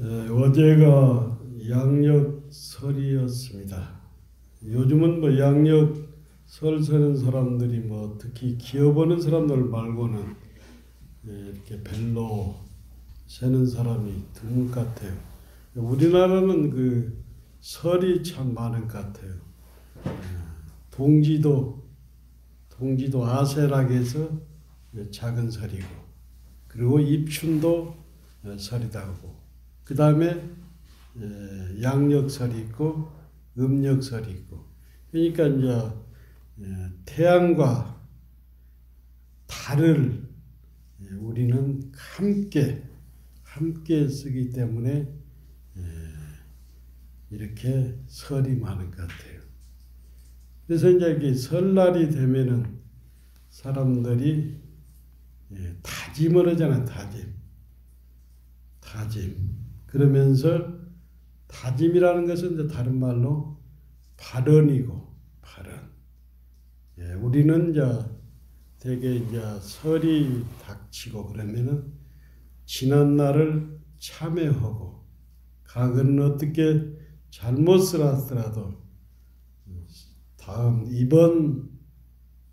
어제가 양력설이었습니다. 요즘은 뭐 양력설 세는 사람들이 뭐 특히 기업 하는 사람들 말고는 이렇게 별로 세는 사람이 드문 것 같아요. 우리나라는 그 설이 참 많은 것 같아요. 동지도 아세라고 해서 작은 설이고, 그리고 입춘도 설이다 하고, 그 다음에 양력설이 있고 음력설이 있고. 그러니까 이제 태양과 달을 우리는 함께 쓰기 때문에 이렇게 설이 많은 것 같아요. 그래서 이제 이게 설날이 되면은 사람들이 다짐을 하잖아요. 다짐. 그러면서 다짐이라는 것은 이제 다른 말로 발언이고, 발언. 우리는 이제 되게 이제 설이 닥치고 그러면은 지난 날을 참회하고, 과거는 어떻게 잘못을 하더라도 이번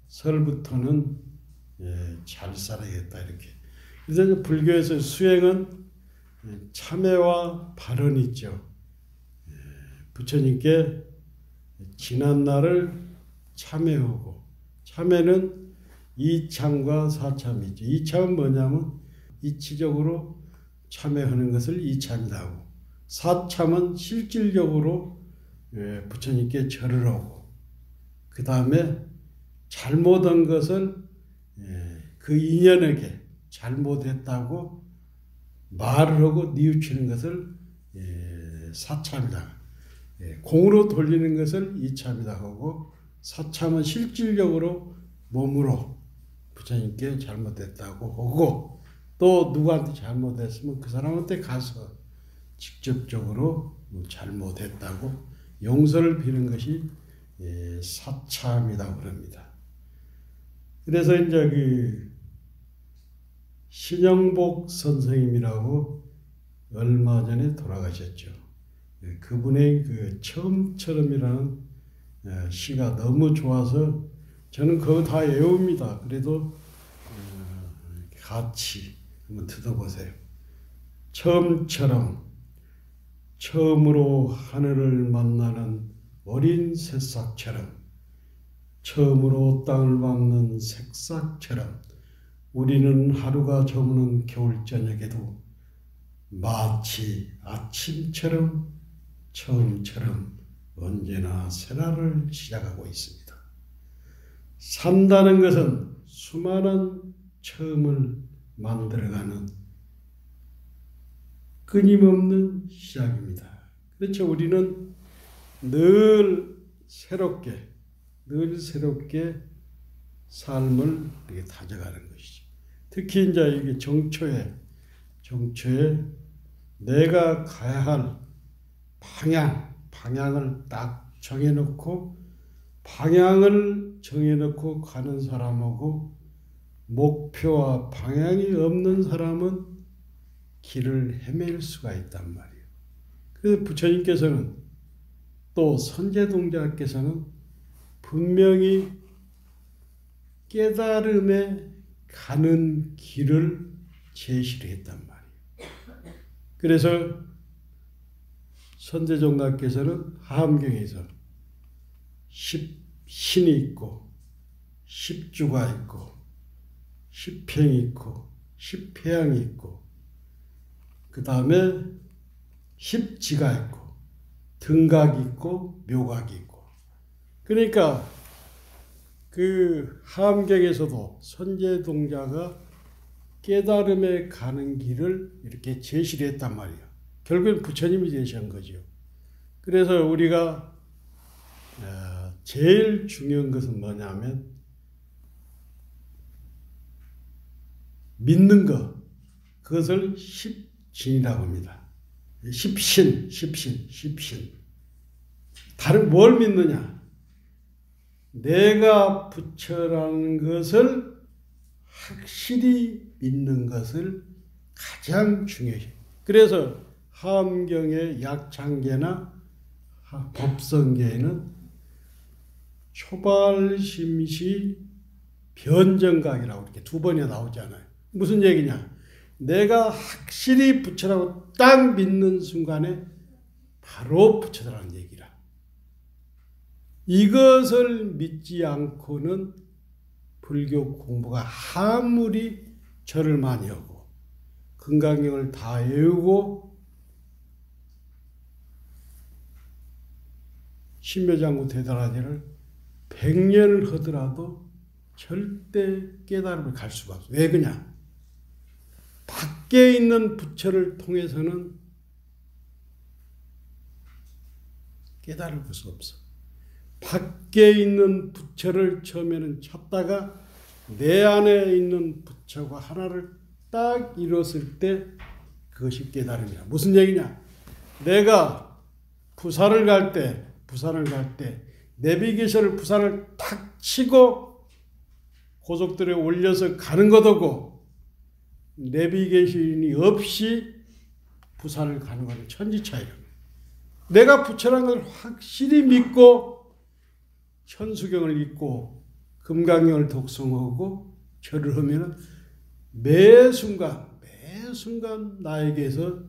설부터는 잘 살아야겠다 이렇게. 그래서 불교에서 수행은 참회와 발언이 있죠. 부처님께 지난 날을 참회하고, 참회는 이참과 사참이 있죠. 이참은 뭐냐면 이치적으로 참회하는 것을 이참이다 하고, 사참은 실질적으로 부처님께 절을 하고, 그 다음에 잘못한 것을 그 인연에게 잘못했다고 말을 하고 뉘우치는 것을 사참이다. 공으로 돌리는 것을 이참이다 하고, 사참은 실질적으로 몸으로 부처님께 잘못했다고 하고, 또 누구한테 잘못했으면 그 사람한테 가서 직접적으로 잘못했다고 용서를 비는 것이 사참이라고 그럽니다. 그래서 이제 그 신영복 선생님이라고 얼마 전에 돌아가셨죠. 그분의 그 처음처럼이라는 시가 너무 좋아서 저는 그거 다 외웁니다. 그래도 같이 한번 들어보세요. 처음처럼, 처음으로 하늘을 만나는 어린 새싹처럼, 처음으로 땅을 밟는 색싹처럼, 우리는 하루가 저무는 겨울 저녁에도 마치 아침처럼, 처음처럼 언제나 새날을 시작하고 있습니다. 산다는 것은 수많은 처음을 만들어가는 끊임없는 시작입니다. 그렇죠. 우리는 늘 새롭게 삶을 이렇게 다져가는 것이죠. 특히 이제 이게 정초에 내가 가야 할 방향을 딱 정해놓고 가는 사람하고, 목표와 방향이 없는 사람은 길을 헤맬 수가 있단 말이에요. 그래서 부처님께서는, 또 선제동자께서는 분명히 깨달음에 가는 길을 제시를 했단 말이에요. 그래서 선제종각께서는 하암경에서 신이 있고, 십주가 있고, 십행이 있고, 십회양이 있고, 그 다음에 십지가 있고, 등각이 있고, 묘각이 있고. 그러니까 그 하암경에서도 선제동자가 깨달음에 가는 길을 이렇게 제시를 했단 말이에요. 결국엔 부처님이 제시한 거죠. 그래서 우리가 제일 중요한 것은 뭐냐면 믿는 것, 그것을 십진이라고 합니다. 십신. 다른 뭘 믿느냐? 내가 부처라는 것을 확실히 믿는 것을 가장 중요해요. 그래서 하엄경의 약창계나 법성계에는 초발심시 변정각이라고 이렇게 두 번이나 나오잖아요. 무슨 얘기냐? 내가 확실히 부처라고 딱 믿는 순간에 바로 부처라는 얘기라. 이것을 믿지 않고는 불교 공부가 아무리 절을 많이 하고 금강경을 다 외우고 신묘장구 대단하지를 100년을 하더라도 절대 깨달음을 갈 수가 없어. 왜 그냐? 밖에 있는 부처를 통해서는 깨달을 수 없어. 밖에 있는 부처를 처음에는 찾다가 내 안에 있는 부처가 하나를 딱 이뤘을 때 그것이 깨달음이야. 무슨 얘기냐? 내가 부산을 갈 때 내비게이션을 부산을 탁 치고 고속도로에 올려서 가는 것하고 내비게이션이 없이 부산을 가는 것은 천지차이라. 내가 부처라는 걸 확실히 믿고 천수경을 읽고 금강경을 독송하고 절을 하면 매 순간 나에게서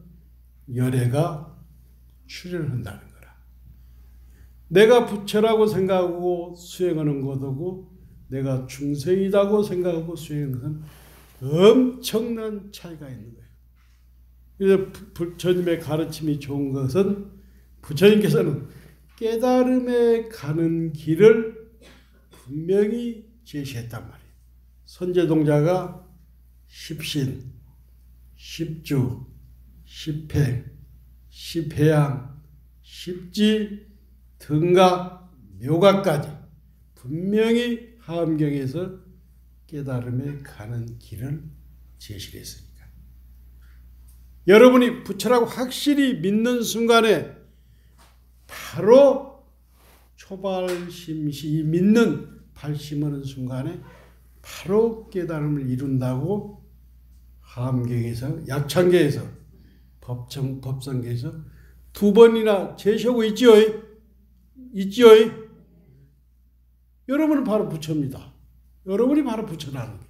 열애가 출현한다는 거라. 내가 부처라고 생각하고 수행하는 것하고 내가 중생이라고 생각하고 수행하는 것은 엄청난 차이가 있는 거예요. 그래서 부처님의 가르침이 좋은 것은 부처님께서는 깨달음에 가는 길을 분명히 제시했단 말이에요. 선제동자가 십신, 십주, 십행, 십해양, 십지, 등각, 묘각까지 분명히 하엄경에서 깨달음에 가는 길을 제시했으니까. 여러분이 부처라고 확실히 믿는 순간에 바로 초발심시 믿는 발심하는 순간에 바로 깨달음을 이룬다고 하엄경에서 약창계에서 법성계에서 두 번이나 제시하고 있지요. 여러분은 바로 부처입니다. 여러분이 바로 부처라는 거예요.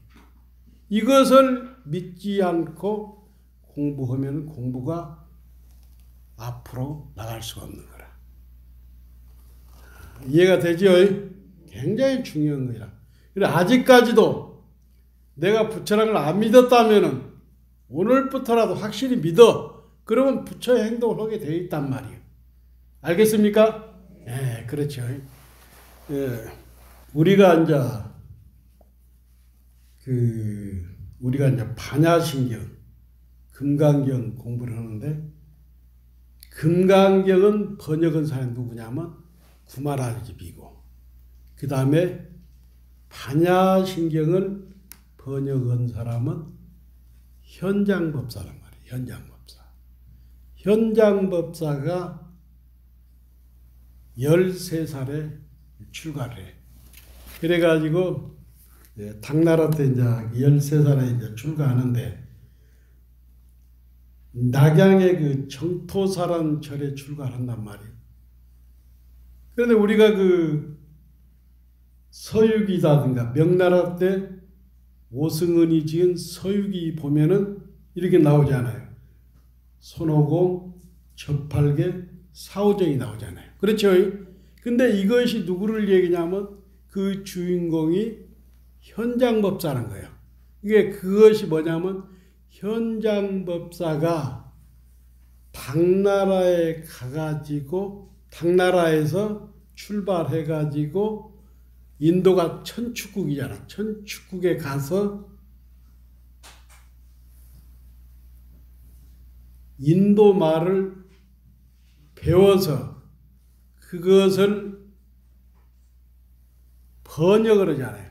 이것을 믿지 않고 공부하면 공부가 앞으로 나갈 수가 없는 거라. 이해가 되죠? 굉장히 중요한 거라. 그래 아직까지도 내가 부처라는 걸 안 믿었다면은 오늘부터라도 확실히 믿어. 그러면 부처의 행동을 하게 되어 있단 말이에요. 알겠습니까? 네, 그렇죠. 예, 우리가 이제 반야신경, 금강경 공부를 하는데 금강경은 번역한 사람이 누구냐면 구마라집이고 그 다음에 반야신경을 번역한 사람은 현장법사란 말이에요. 현장법사. 현장법사가 13살에 출가를 해. 그래가지고 당나라 때 이제 13살에 이제 출가하는데 낙양의 그 정토사란 절에 출가를 한단 말이에요. 그런데 우리가 그 서유기라든가 명나라 때 오승은이 지은 서유기 보면은 이렇게 나오잖아요. 손오공, 접팔계, 사오정이 나오잖아요. 그렇죠? 근데 이것이 누구를 얘기냐면 그 주인공이 현장법사라는 거예요. 이게 그것이 뭐냐면 현장법사가 당나라에 가가지고 당나라에서 출발해가지고 인도가 천축국이잖아. 천축국에 가서 인도 말을 배워서 그것을 번역을 하잖아요.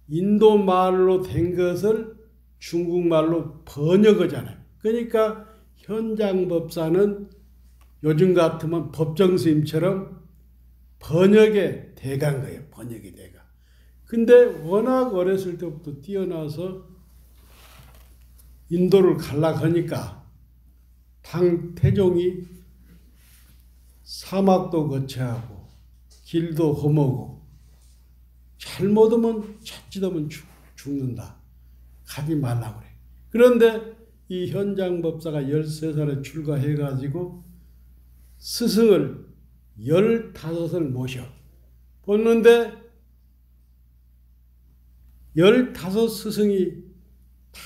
인도 말로 된 것을 중국말로 번역하잖아요. 그러니까 현장법사는 요즘 같으면 법정스님처럼 번역의 대가인 거예요. 번역의 대가. 근데 워낙 어렸을 때부터 뛰어나서 인도를 가려고 하니까 태종이 사막도 거쳐하고 길도 험하고 잘못하면 자칫하면 죽는다. 가지 말라고 그래. 그런데 이 현장법사가 13살에 출가해가지고 스승을 15을 모셔 보는데 15 스승이 다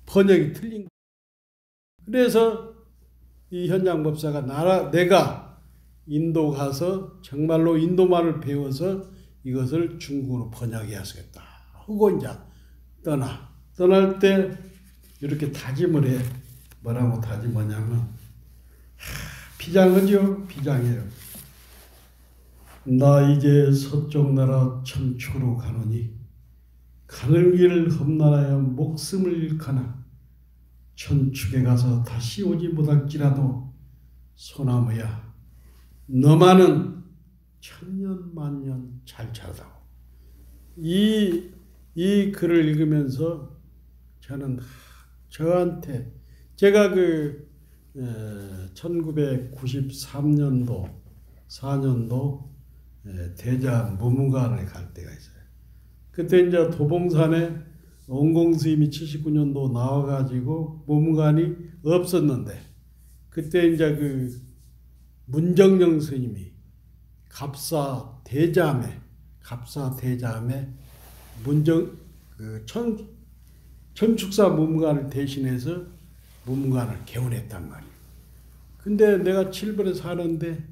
번역이 틀린 거야. 그래서 이 현장법사가 내가 인도 가서 정말로 인도말을 배워서 이것을 중국어로 번역해야겠다 하고 이제 떠날 때 이렇게 다짐을 해. 뭐라고 다짐하냐면 비장하죠. 비장해요. 나 이제 서쪽 나라 천초로 가노니 가는 길 험난하여 목숨을 잃거나 천축에 가서 다시 오지 못할지라도 소나무야 너만은 천년 만년 잘 자라다오. 이 글을 읽으면서 저는 저한테 제가 1993년도 4년도 대자 무문관에 갈 때가 있어요. 그때 이제 도봉산에 원공 스님이 79년도 나와가지고 무문관이 없었는데 그때 이제 문정영 스님이 갑사 대자매 천축사 무문관을 대신해서 무문관을 개원했단 말이에요. 근데 내가 칠번에 사는데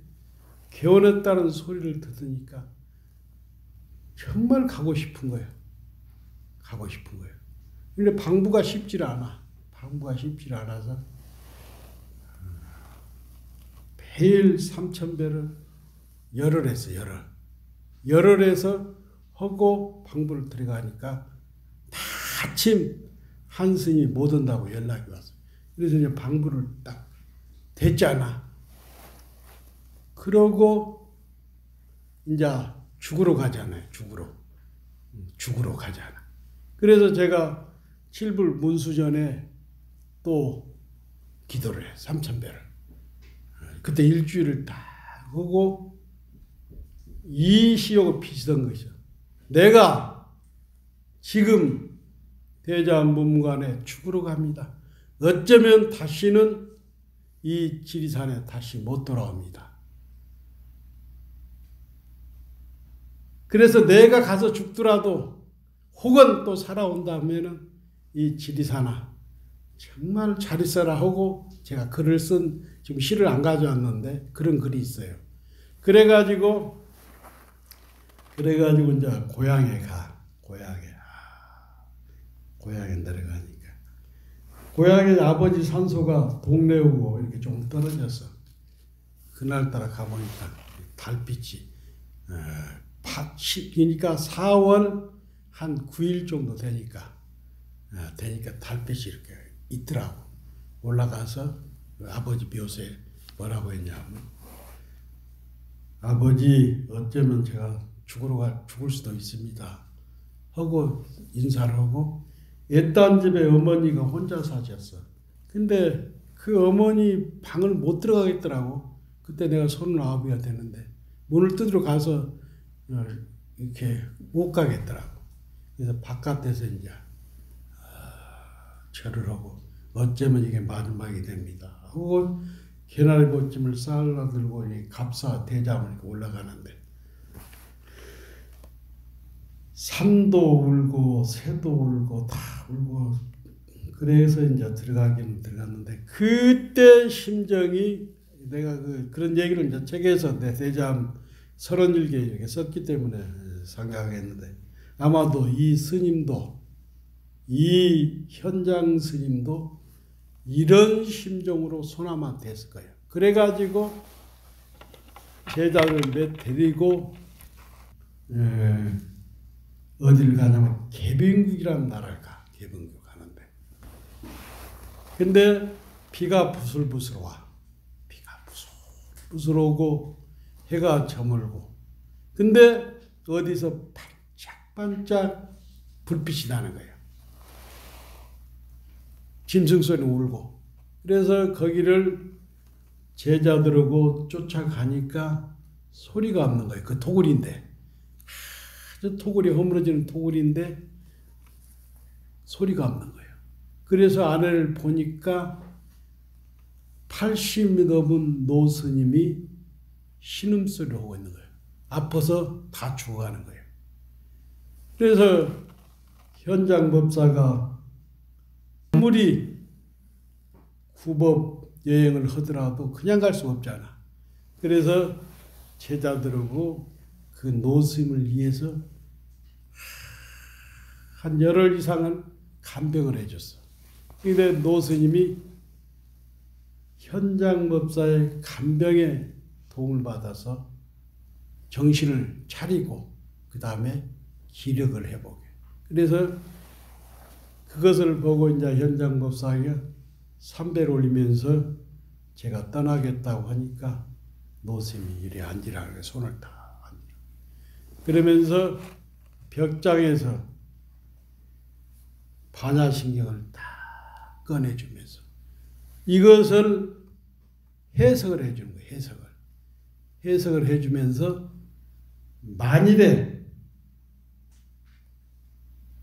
개원했다는 소리를 듣으니까 정말 가고 싶은 거예요. 근데 방부가 쉽지 않아서 매일 3,000배를 열을 했어. 열을 해서 하고 방부를 들어가니까 마침 한 스님이 못 온다고 연락이 왔어요. 그래서 이제 방부를 딱 됐잖아. 그러고 이제 죽으러 가잖아요. 죽으러 가잖아. 그래서 제가 칠불 문수전에 또 기도를 해. 3,000배를. 그때 일주일을 딱 하고 이 시욕을 비치던 것이죠. 내가 지금 대자무문관에 죽으러 갑니다. 어쩌면 다시는 이 지리산에 다시 못 돌아옵니다. 그래서 내가 가서 죽더라도 혹은 또 살아온다면은 이 지리산아 정말 잘 있어라 하고 제가 글을 쓴 지금 시를 안 가져왔는데 그런 글이 있어요. 그래가지고 이제 고향에 내려가니까 고향에 아버지 산소가 동래우고 이렇게 좀 떨어졌어. 그날따라 가보니까 달빛이 그러니까 4월 한 9일 정도 되니까 달빛이 이렇게 있더라고. 올라가서 아버지 묘소에 뭐라고 했냐면 아버지 어쩌면 제가 죽을 수도 있습니다 하고 인사를 하고 애딴 집에 어머니가 혼자 사셨어. 근데 그 어머니 방을 못 들어가겠더라고. 그때 내가 39이가 되는데 문을 뜯으러 가서 이렇게 못 가겠더라고. 그래서 바깥에서 이제 절을 하고 어쩌면 이게 마지막이 됩니다 하고 개나리 보찜을 쌀라 들고 이 갑사 대장을 올라가는데 산도 울고 새도 울고 다 울고 그래서 이제 들어갔는데 그때 심정이 내가 그런 얘기를 이제 책에서 내 대장 31개 이렇게 썼기 때문에 생각하겠는데 아마도 이 스님도 이 현장 스님도 이런 심정으로 소나마 됐을 거예요. 그래가지고 제자를 몇 데리고 어디를 가냐면 개병국이라는 나라를 가. 개병국 가는데 근데 비가 부슬부슬 와. 비가 부슬부슬 오고 해가 저물고 근데 어디서 반짝반짝 불빛이 나는 거예요. 짐승 소리 울고. 그래서 거기를 제자들하고 쫓아가니까 소리가 없는 거예요. 그 토굴인데. 아주 토굴이 허물어지는 토굴인데 소리가 없는 거예요. 그래서 안을 보니까 80이 넘은 노스님이 신음소리를 하고 있는 거예요. 아파서 다 죽어가는 거예요. 그래서 현장법사가 아무리 구법 여행을 하더라도 그냥 갈 수 없잖아. 그래서 제자들하고 그 노스님을 위해서 한 열흘 이상은 간병을 해줬어. 근데 노스님이 현장법사의 간병에 도움을 받아서 정신을 차리고 그 다음에 기력을 회복해. 그래서 그것을 보고 이제 현장법사가 삼배를 올리면서 제가 떠나겠다고 하니까 노스님이 이리 앉으라고 손을 다 앉으라. 그러면서 벽장에서 반야신경을 다 꺼내주면서 이것을 해석을 해주는 거예요. 해석을 해주면서 만일에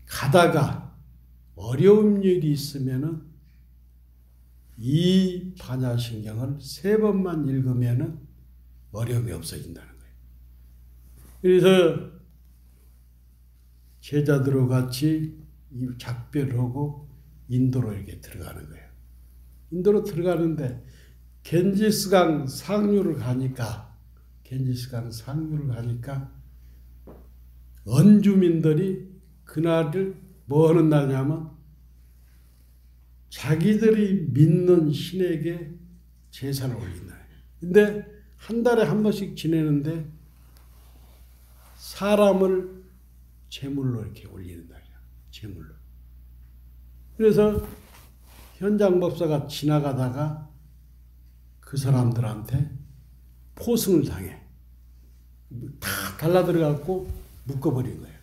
가다가 어려운 일이 있으면은 이 반야신경을 3번만 읽으면은 어려움이 없어진다는 거예요. 그래서 제자들과 같이 이 작별을 하고 인도로 이렇게 들어가는 거예요. 인도로 들어가는데 겐지스강 상류를 가니까 원주민들이 그날을 뭐 하는 날이냐면 자기들이 믿는 신에게 제사를 올린 날이에요. 근데 한 달에 한 번씩 지내는데 사람을 제물로 이렇게 올리는 날이야. 제물로. 그래서 현장법사가 지나가다가 그 사람들한테 포승을 당해. 다 달라들어갖고 묶어버린 거예요.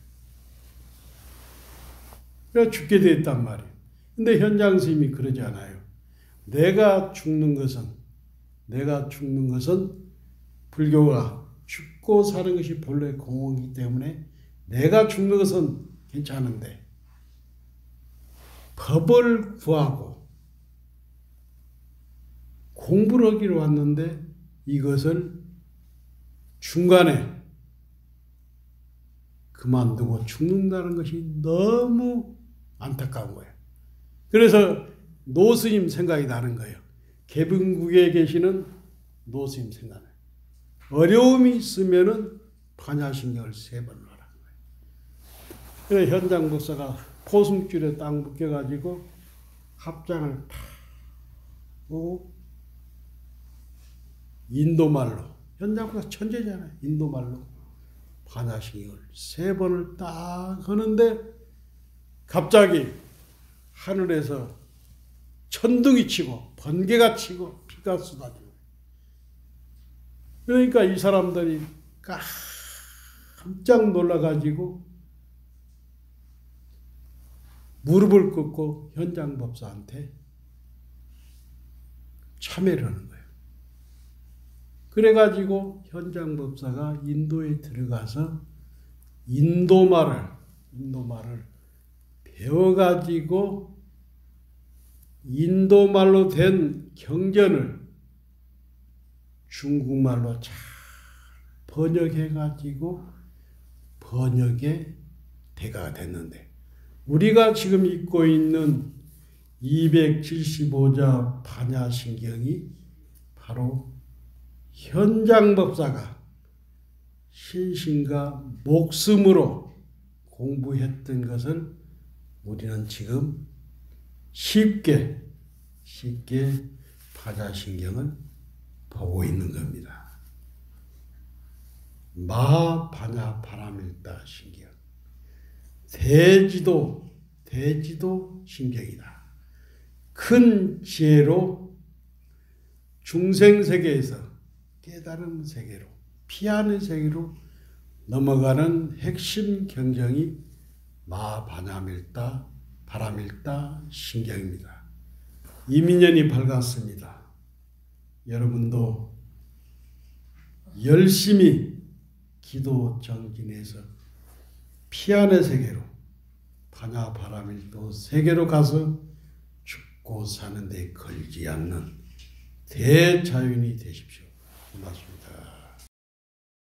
그래서 죽게 됐단 말이에요. 근데 현장 스님이 그러지 않아요. 내가 죽는 것은 불교가 죽고 사는 것이 본래 공허이기 때문에 내가 죽는 것은 괜찮은데 법을 구하고 공부를 하기로 왔는데 이것을 중간에 그만두고 죽는다는 것이 너무 안타까운 거예요. 그래서 노스님 생각이 나는 거예요. 개분국에 계시는 노스님 생각나요. 어려움이 있으면은 반야신경을 3번 하라는 거예요. 그래서 현장 법사가 포승줄에 딱 묶여가지고 합장을 탁 하고 인도말로, 현장 법사 천재잖아요. 인도말로 반야신경을 3번을 딱 하는데 갑자기 하늘에서 천둥이 치고 번개가 치고 피가 쏟아지고 그러니까 이 사람들이 깜짝 놀라가지고 무릎을 꿇고 현장 법사한테 참회를 하는 거예요. 그래가지고 현장 법사가 인도에 들어가서 인도말을 배워가지고 인도말로 된 경전을 중국말로 잘 번역해가지고 번역의 대가가 됐는데 우리가 지금 읽고 있는 275자 반야신경이 바로 현장법사가 신신과 목숨으로 공부했던 것을 우리는 지금 쉽게 반야신경을 보고 있는 겁니다. 마반야 바라밀다 신경. 대지도 신경이다. 큰 지혜로 중생세계에서 깨달음 세계로 피하는 세계로 넘어가는 핵심 경정이 마반야밀다 바라밀다 신경입니다. 이민년이 밝았습니다. 여러분도 열심히 기도 정진해서 피안의 세계로 파냐 바라밀도 세계로 가서 죽고 사는 데 걸지 않는 대자연이 되십시오. 고맙습니다.